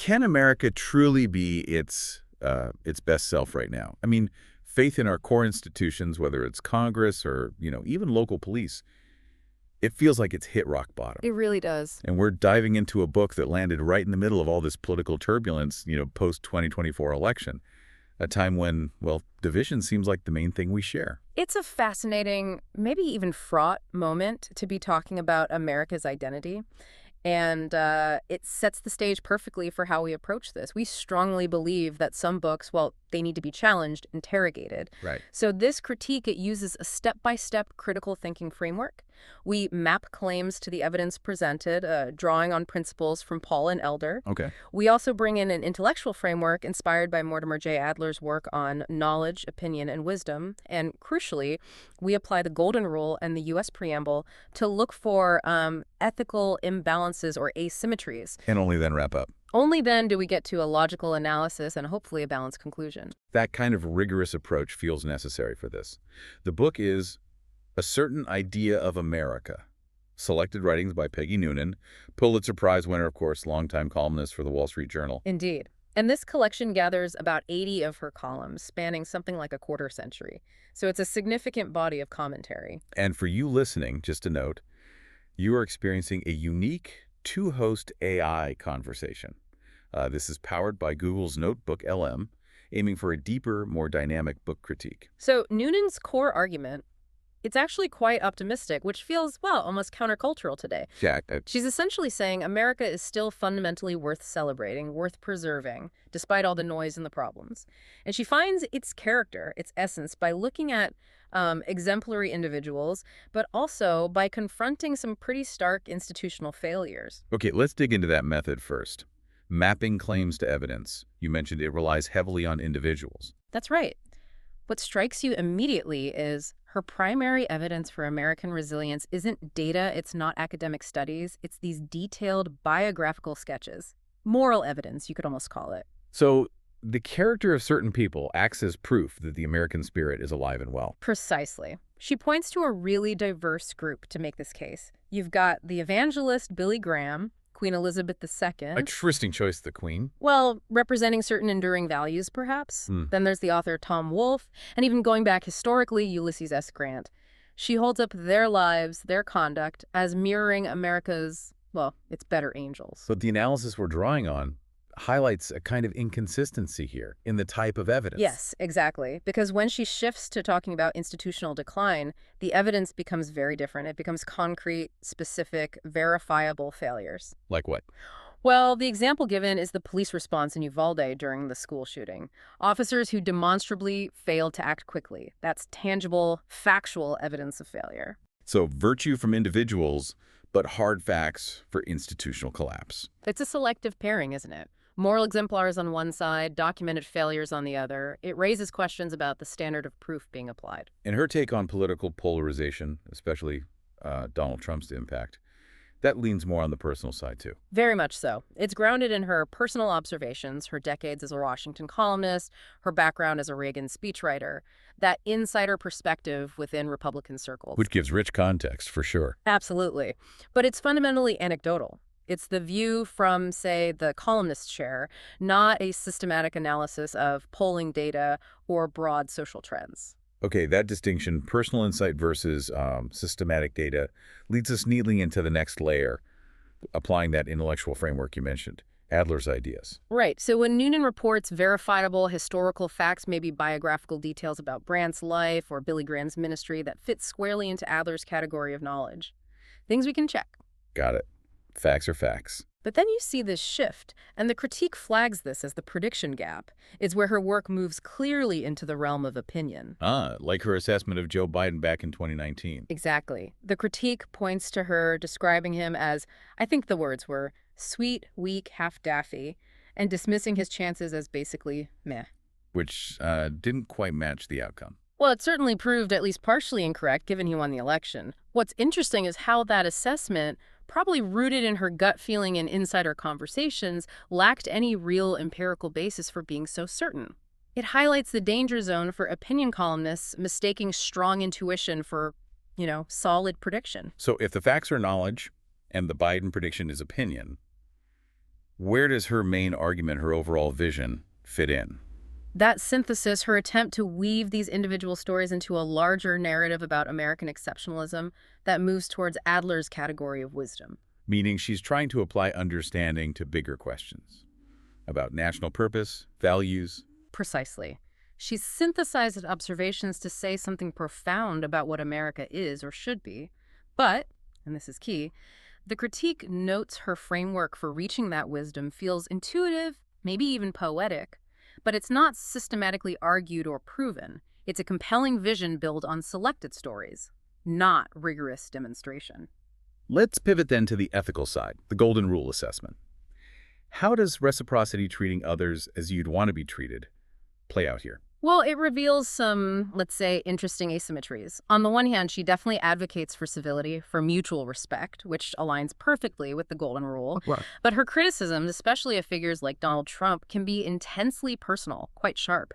Can America truly be its best self right now? I mean, faith in our core institutions, whether it's Congress or, even local police, it feels like it's hit rock bottom. It really does. And we're diving into a book that landed right in the middle of all this political turbulence, post-2024 election, a time when, well, division seems like the main thing we share. It's a fascinating, maybe even fraught moment to be talking about America's identity. And it sets the stage perfectly for how we approach this. We strongly believe that some books, well, they need to be challenged, interrogated. Right. So this critique, it uses a step-by-step critical thinking framework. We map claims to the evidence presented, drawing on principles from Paul and Elder. Okay. We also bring in an intellectual framework inspired by Mortimer J. Adler's work on knowledge, opinion, and wisdom. And crucially, we apply the Golden Rule and the U.S. Preamble to look for ethical imbalances or asymmetries. And only then wrap up. Only then do we get to a logical analysis and hopefully a balanced conclusion. That kind of rigorous approach feels necessary for this. The book is A Certain Idea of America. Selected writings by Peggy Noonan, Pulitzer Prize winner, of course, longtime columnist for the Wall Street Journal. Indeed. And this collection gathers about 80 of her columns, spanning something like a quarter century. So it's a significant body of commentary. And for you listening, just a note, you are experiencing a unique two-host AI conversation. This is powered by Google's Notebook LM, aiming for a deeper, more dynamic book critique. So Noonan's core argument, it's actually quite optimistic, which feels, well, almost countercultural today. Jack, She's essentially saying America is still fundamentally worth celebrating, worth preserving, despite all the noise and the problems. And she finds its character, its essence, by looking at exemplary individuals, but also by confronting some pretty stark institutional failures. Okay, let's dig into that method first. Mapping claims to evidence. You mentioned it relies heavily on individuals. That's right. What strikes you immediately is her primary evidence for American resilience isn't data, it's not academic studies, it's these detailed biographical sketches. Moral evidence, you could almost call it. So the character of certain people acts as proof that the American spirit is alive and well. Precisely. She points to a really diverse group to make this case. You've got the evangelist Billy Graham, Queen Elizabeth II. Interesting choice, the Queen. Well, representing certain enduring values, perhaps. Then there's the author Tom Wolfe, and even going back historically, Ulysses S. Grant. She holds up their lives, their conduct, as mirroring America's, well, its better angels. But the analysis we're drawing on highlights a kind of inconsistency here in the type of evidence. Yes, exactly. Because when she shifts to talking about institutional decline, the evidence becomes very different. It becomes concrete, specific, verifiable failures. Like what? Well, the example given is the police response in Uvalde during the school shooting. Officers who demonstrably failed to act quickly. That's tangible, factual evidence of failure. So virtue from individuals, but hard facts for institutional collapse. It's a selective pairing, isn't it? Moral exemplars on one side, documented failures on the other. It raises questions about the standard of proof being applied. And her take on political polarization, especially Donald Trump's impact, that leans more on the personal side, too. Very much so. It's grounded in her personal observations, her decades as a Washington columnist, her background as a Reagan speechwriter, that insider perspective within Republican circles. Which gives rich context, for sure. Absolutely. But it's fundamentally anecdotal. It's the view from, say, the columnist chair, not a systematic analysis of polling data or broad social trends. Okay, that distinction, personal insight versus systematic data, leads us neatly into the next layer, applying that intellectual framework you mentioned, Adler's ideas. Right. So when Noonan reports verifiable historical facts, maybe biographical details about Brandt's life or Billy Graham's ministry that fit squarely into Adler's category of knowledge, things we can check. Got it. Facts are facts. But then you see this shift, and the critique flags this as the prediction gap. It's where her work moves clearly into the realm of opinion. Like her assessment of Joe Biden back in 2019. Exactly. The critique points to her describing him as, I think the words were, sweet, weak, half-daffy, and dismissing his chances as basically meh. Which didn't quite match the outcome. Well, it certainly proved at least partially incorrect, given he won the election. What's interesting is how that assessment, probably rooted in her gut feeling and insider conversations, lacked any real empirical basis for being so certain. It highlights the danger zone for opinion columnists mistaking strong intuition for, solid prediction. So if the facts are knowledge and the Biden prediction is opinion, Where does her main argument, her overall vision, fit in? That synthesis, her attempt to weave these individual stories into a larger narrative about American exceptionalism that moves towards Adler's category of wisdom. Meaning she's trying to apply understanding to bigger questions about national purpose, values. Precisely. She's synthesized observations to say something profound about what America is or should be. But, and this is key, the critique notes her framework for reaching that wisdom feels intuitive, maybe even poetic, but it's not systematically argued or proven. It's a compelling vision built on selected stories, not rigorous demonstration. Let's pivot then to the ethical side, the golden rule assessment. How does reciprocity, treating others as you'd want to be treated, play out here? Well, it reveals some, let's say, interesting asymmetries. On the one hand, she definitely advocates for civility, for mutual respect, which aligns perfectly with the golden rule. Right. But her criticisms, especially of figures like Donald Trump, can be intensely personal, quite sharp.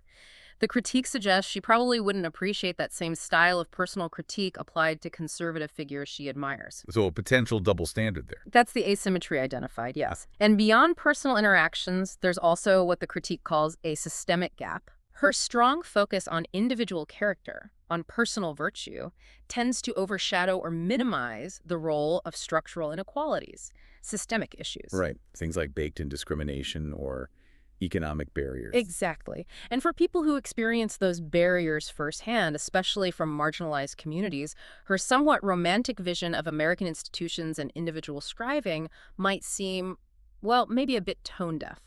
The critique suggests she probably wouldn't appreciate that same style of personal critique applied to conservative figures she admires. So a potential double standard there. That's the asymmetry identified, yes. And beyond personal interactions, there's also what the critique calls a systemic gap. Her strong focus on individual character, on personal virtue, tends to overshadow or minimize the role of structural inequalities, systemic issues. Right. Things like baked-in discrimination or economic barriers. Exactly. And for people who experience those barriers firsthand, especially from marginalized communities, her somewhat romantic vision of American institutions and individual striving might seem, well, maybe a bit tone-deaf,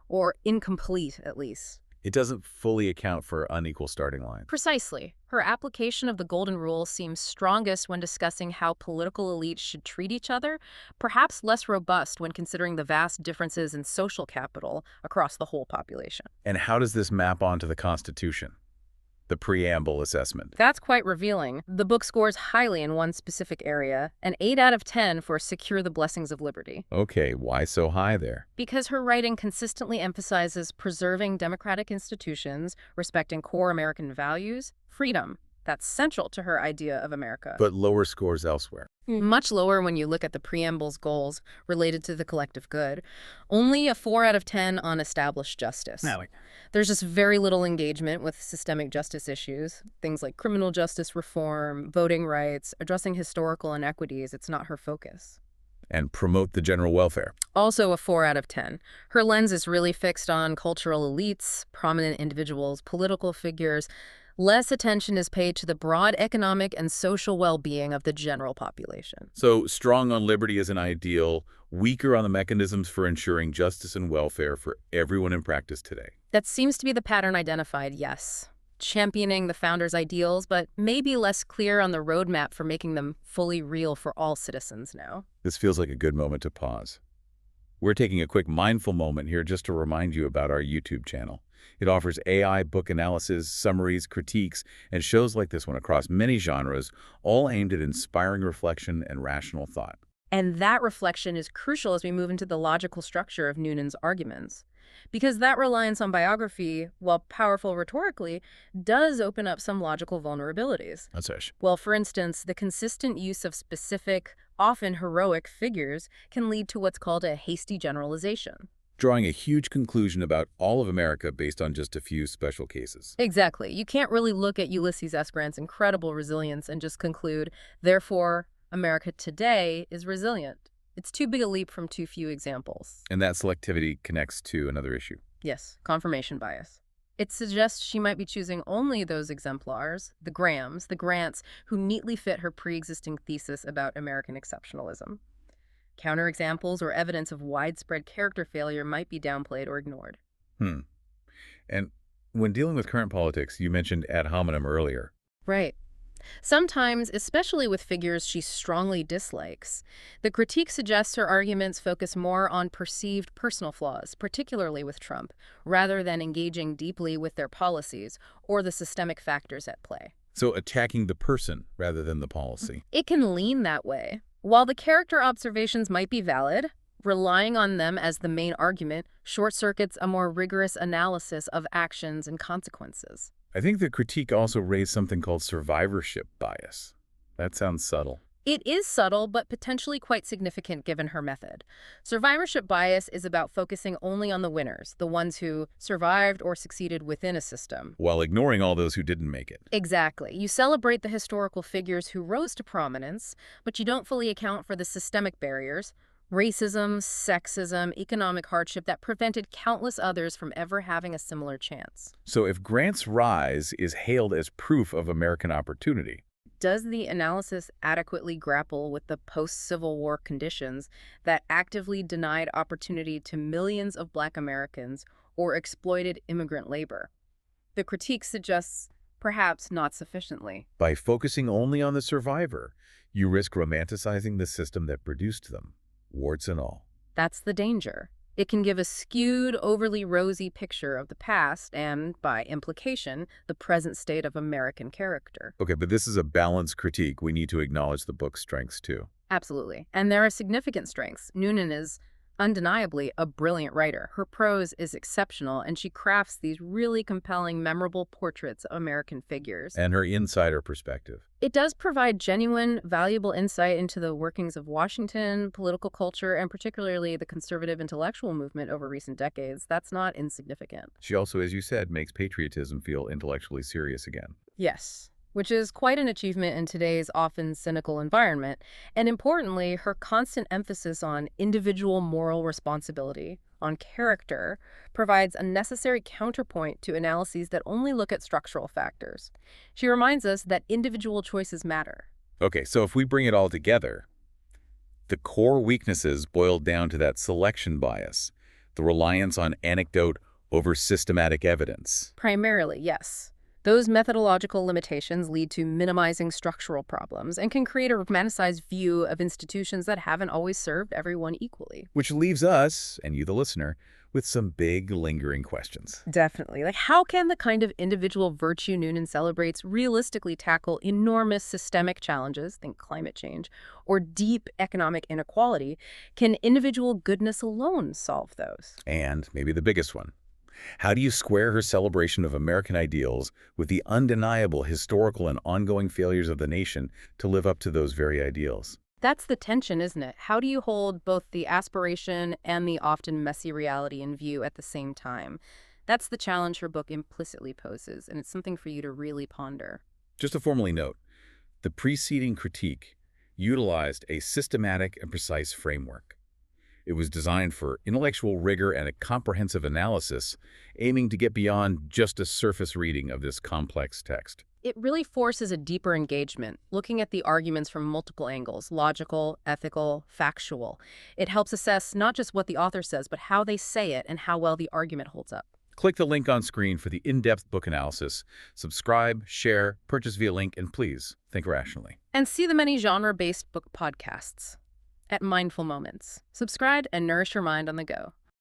or incomplete at least. It doesn't fully account for unequal starting lines. Precisely. Her application of the golden rule seems strongest when discussing how political elites should treat each other, perhaps less robust when considering the vast differences in social capital across the whole population. And how does this map onto the Constitution? The preamble assessment. That's quite revealing. The book scores highly in one specific area, an 8 out of 10 for secure the blessings of liberty. Okay, why so high there? Because her writing consistently emphasizes preserving democratic institutions, respecting core American values, freedom. That's central to her idea of America. But lower scores elsewhere. Much lower when you look at the preamble's goals related to the collective good. Only a 4 out of 10 on established justice. There's just very little engagement with systemic justice issues, things like criminal justice reform, voting rights, addressing historical inequities. It's not her focus. And promote the general welfare. Also a 4 out of 10. Her lens is really fixed on cultural elites, prominent individuals, political figures. Less attention is paid to the broad economic and social well-being of the general population. So strong on liberty as an ideal, weaker on the mechanisms for ensuring justice and welfare for everyone in practice today. That seems to be the pattern identified, yes. Championing the founders' ideals, but maybe less clear on the roadmap for making them fully real for all citizens now. This feels like a good moment to pause. We're taking a quick mindful moment here just to remind you about our YouTube channel. It offers AI book analysis, summaries, critiques, and shows like this one across many genres, all aimed at inspiring reflection and rational thought. And that reflection is crucial as we move into the logical structure of Noonan's arguments. Because that reliance on biography, while powerful rhetorically, does open up some logical vulnerabilities. That's it. Well, for instance, the consistent use of specific, often heroic figures can lead to what's called a hasty generalization. Drawing a huge conclusion about all of America based on just a few special cases. Exactly. You can't really look at Ulysses S. Grant's incredible resilience and just conclude, therefore, America today is resilient. It's too big a leap from too few examples. And that selectivity connects to another issue. Yes, confirmation bias. It suggests she might be choosing only those exemplars, the Grahams, the Grants, who neatly fit her pre-existing thesis about American exceptionalism. Counterexamples or evidence of widespread character failure might be downplayed or ignored. And when dealing with current politics, you mentioned ad hominem earlier. Right. Sometimes, especially with figures she strongly dislikes, the critique suggests her arguments focus more on perceived personal flaws, particularly with Trump, rather than engaging deeply with their policies or the systemic factors at play. So attacking the person rather than the policy. It can lean that way. While the character observations might be valid, relying on them as the main argument short-circuits a more rigorous analysis of actions and consequences. I think the critique also raised something called survivorship bias. That sounds subtle. It is subtle, but potentially quite significant given her method. Survivorship bias is about focusing only on the winners, the ones who survived or succeeded within a system. While ignoring all those who didn't make it. Exactly. You celebrate the historical figures who rose to prominence, but you don't fully account for the systemic barriers, racism, sexism, economic hardship that prevented countless others from ever having a similar chance. So if Grant's rise is hailed as proof of American opportunity, Does the analysis adequately grapple with the post-Civil War conditions that actively denied opportunity to millions of Black Americans or exploited immigrant labor? The critique suggests perhaps not sufficiently. by focusing only on the survivor, you risk romanticizing the system that produced them, warts and all. That's the danger. It can give a skewed, overly rosy picture of the past and, by implication, the present state of American character. Okay, but this is a balanced critique. We need to acknowledge the book's strengths, too. Absolutely. And there are significant strengths. Noonan is undeniably a brilliant writer. Her prose is exceptional, and she crafts these really compelling, memorable portraits of American figures. And her insider perspective. It does provide genuine, valuable insight into the workings of Washington, political culture, and particularly the conservative intellectual movement over recent decades. That's not insignificant. She also, as you said, makes patriotism feel intellectually serious again. Yes, which is quite an achievement in today's often cynical environment. And importantly, her constant emphasis on individual moral responsibility, on character, provides a necessary counterpoint to analyses that only look at structural factors. She reminds us that individual choices matter. Okay, so if we bring it all together, the core weaknesses boil down to that selection bias, the reliance on anecdote over systematic evidence. Primarily, yes. Those methodological limitations lead to minimizing structural problems and can create a romanticized view of institutions that haven't always served everyone equally. Which leaves us, and you the listener, with some big lingering questions. Definitely. Like, how can the kind of individual virtue Noonan celebrates realistically tackle enormous systemic challenges, think climate change, or deep economic inequality? Can individual goodness alone solve those? And maybe the biggest one. How do you square her celebration of American ideals with the undeniable historical and ongoing failures of the nation to live up to those very ideals? That's the tension, isn't it? How do you hold both the aspiration and the often messy reality in view at the same time? That's the challenge her book implicitly poses, and it's something for you to really ponder. Just to formally note, the preceding critique utilized a systematic and precise framework. It was designed for intellectual rigor and a comprehensive analysis, aiming to get beyond just a surface reading of this complex text. It really forces a deeper engagement, looking at the arguments from multiple angles, logical, ethical, factual. It helps assess not just what the author says, but how they say it and how well the argument holds up. Click the link on screen for the in-depth book analysis. Subscribe, share, purchase via link, and please, think rationally. And see the many genre-based book podcasts at Mindful Moments. Subscribe and nourish your mind on the go.